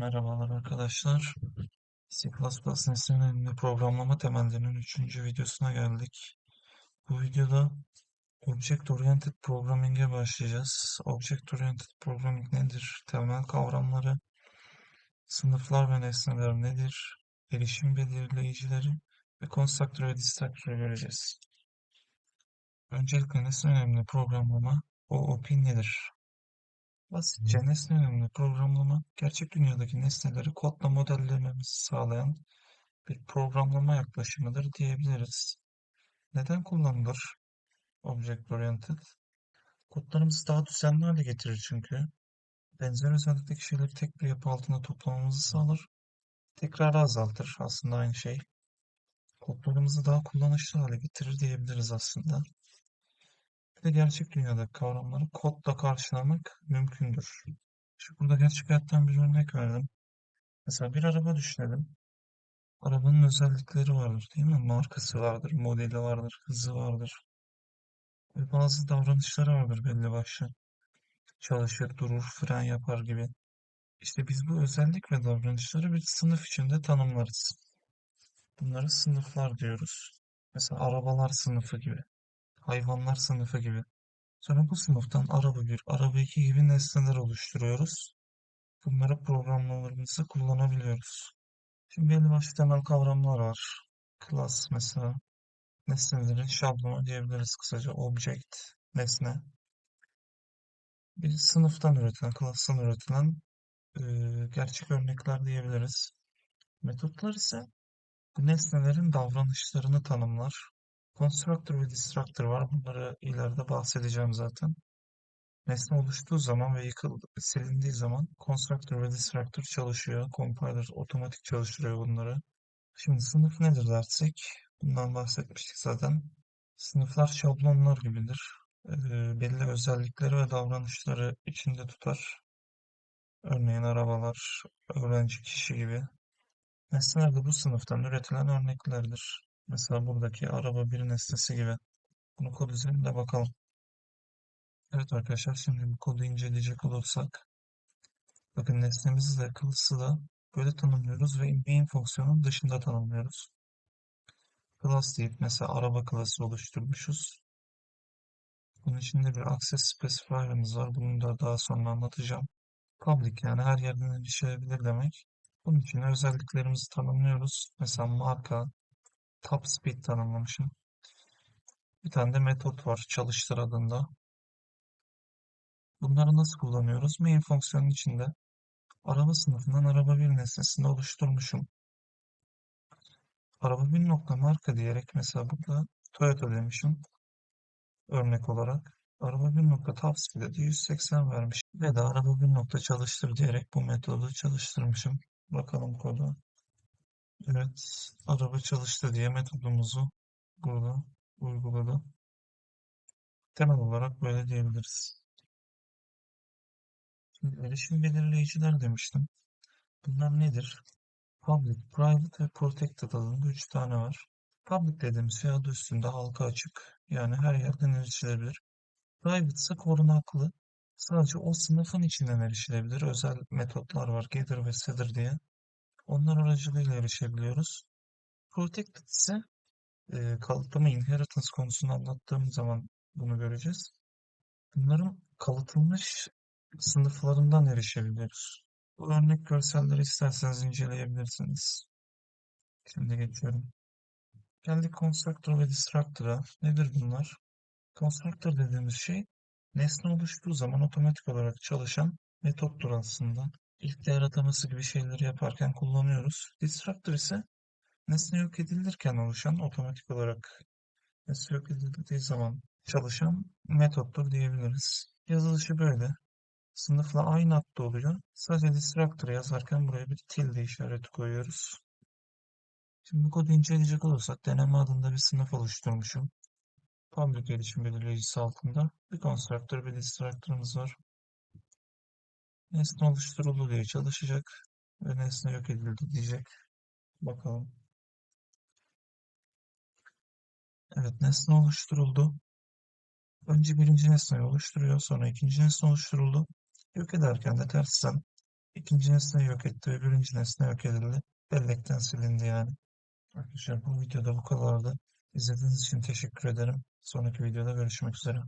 Merhabalar arkadaşlar. C++ nesnelerinde programlama temellerinin 3. videosuna geldik. Bu videoda Object Oriented Programming'e başlayacağız. Object Oriented Programming nedir? Temel kavramları, sınıflar ve nesneler nedir? Erişim belirleyicileri ve constructor ve destructor'ı göreceğiz. Öncelikle nesne önemli programlama, OOP nedir? Basitçe nesne önemli programlama, gerçek dünyadaki nesneleri kodla modellememizi sağlayan bir programlama yaklaşımıdır diyebiliriz. Neden kullanılır Object Oriented? Kodlarımızı daha düzenli hale getirir çünkü. Benzer özellikteki şeyleri tek bir yapı altında toplamamızı sağlar. Tekrarı azaltır aslında aynı şey. Kodlarımızı daha kullanışlı hale getirir diyebiliriz aslında. Bir de gerçek dünyadaki kavramları kodla karşılamak mümkündür. Şimdi burada gerçek hayattan bir örnek verdim. Mesela bir araba düşünelim. Arabanın özellikleri vardır değil mi? Markası vardır, modeli vardır, hızı vardır. Ve bazı davranışları vardır belli başlı. Çalışır, durur, fren yapar gibi. İşte biz bu özellik ve davranışları bir sınıf içinde tanımlarız. Bunları sınıflar diyoruz. Mesela arabalar sınıfı gibi, hayvanlar sınıfı gibi. Sonra bu sınıftan araba bir, araba iki gibi nesneler oluşturuyoruz. Bunları programlamalarımızda kullanabiliyoruz. Şimdi belli başlı temel kavramlar var. Class mesela, nesnelerin şablonu diyebiliriz kısaca. Object, nesne. Bir sınıftan üretilen, class'tan üretilen gerçek örnekler diyebiliriz. Metotlar ise bu nesnelerin davranışlarını tanımlar. Constructor ve destructor var. Bunları ileride bahsedeceğim zaten. Nesne oluştuğu zaman ve silindiği zaman constructor ve destructor çalışıyor. Compiler otomatik çalıştırıyor bunları. Şimdi sınıf nedir dersek, bundan bahsetmiştik zaten. Sınıflar şablonlar gibidir. Belli özellikleri ve davranışları içinde tutar. Örneğin arabalar, öğrenci kişi gibi. Nesneler de bu sınıftan üretilen örneklerdir. Mesela buradaki araba bir nesnesi gibi. Bunu kod üzerinde bakalım. Evet arkadaşlar, şimdi bu kodu inceleyecek olursak, bakın nesnemizi de class'ı da böyle tanımlıyoruz ve main fonksiyonun dışında tanımlıyoruz. Class deyip mesela araba klası oluşturmuşuz. Bunun içinde bir access specifier'ımız var. Bunu da daha sonra anlatacağım. Public, yani her yerden erişilebilir demek. Bunun için özelliklerimizi tanımlıyoruz. Mesela marka, top speed tanımlamışım. Bir tane de metot var, çalıştır adında. Bunları nasıl kullanıyoruz? Main fonksiyonun içinde araba sınıfından araba bir nesnesini oluşturmuşum. Araba bir nokta marka diyerek mesela burada Toyota demişim örnek olarak. Araba bir nokta top speed'e de 180 vermiş. Ve de araba bir nokta çalıştır diyerek bu metodu çalıştırmışım. Bakalım kodu. Evet, araba çalıştı diye metodumuzu burada uyguladı. Temel olarak böyle diyebiliriz. Şimdi erişim belirleyiciler demiştim. Bunlar nedir? Public, Private ve Protected adında 3 tane var. Public dediğimiz şey adı üstünde halka açık. Yani her yerden erişilebilir. Private ise korunaklı. Sadece o sınıfın içinden erişilebilir. Özel metotlar var. Gather ve Setter diye. Onlar aracılığıyla erişebiliyoruz. Protected ise kalıtlama inheritance konusunu anlattığım zaman bunu göreceğiz. Bunların kalıtılmış sınıflarından erişebiliyoruz. Bu örnek görselleri isterseniz inceleyebilirsiniz. Şimdi geçiyorum. Geldik constructor ve destructor'a. Nedir bunlar? Constructor dediğimiz şey nesne oluştuğu zaman otomatik olarak çalışan metottur aslında. İlk değer ataması gibi şeyleri yaparken kullanıyoruz. Destructor ise nesne yok edilirken oluşan, otomatik olarak nesne yok edildiği zaman çalışan metottur diyebiliriz. Yazılışı böyle. Sınıfla aynı adda oluyor. Sadece destructor yazarken buraya bir tilde işareti koyuyoruz. Şimdi bu kodu inceleyecek olursak deneme adında bir sınıf oluşturmuşum. Public erişim belirleyicisi altında bir constructor bir destructor'ımız var. Nesne oluşturuldu diye çalışacak ve nesne yok edildi diyecek. Bakalım. Evet, nesne oluşturuldu. Önce birinci nesneyi oluşturuyor, sonra ikinci nesne oluşturuldu. Yok ederken de tersten İkinci nesneyi yok etti ve birinci nesne yok edildi. Bellekten silindi yani. Arkadaşlar bu videoda bu kadardı. İzlediğiniz için teşekkür ederim. Sonraki videoda görüşmek üzere.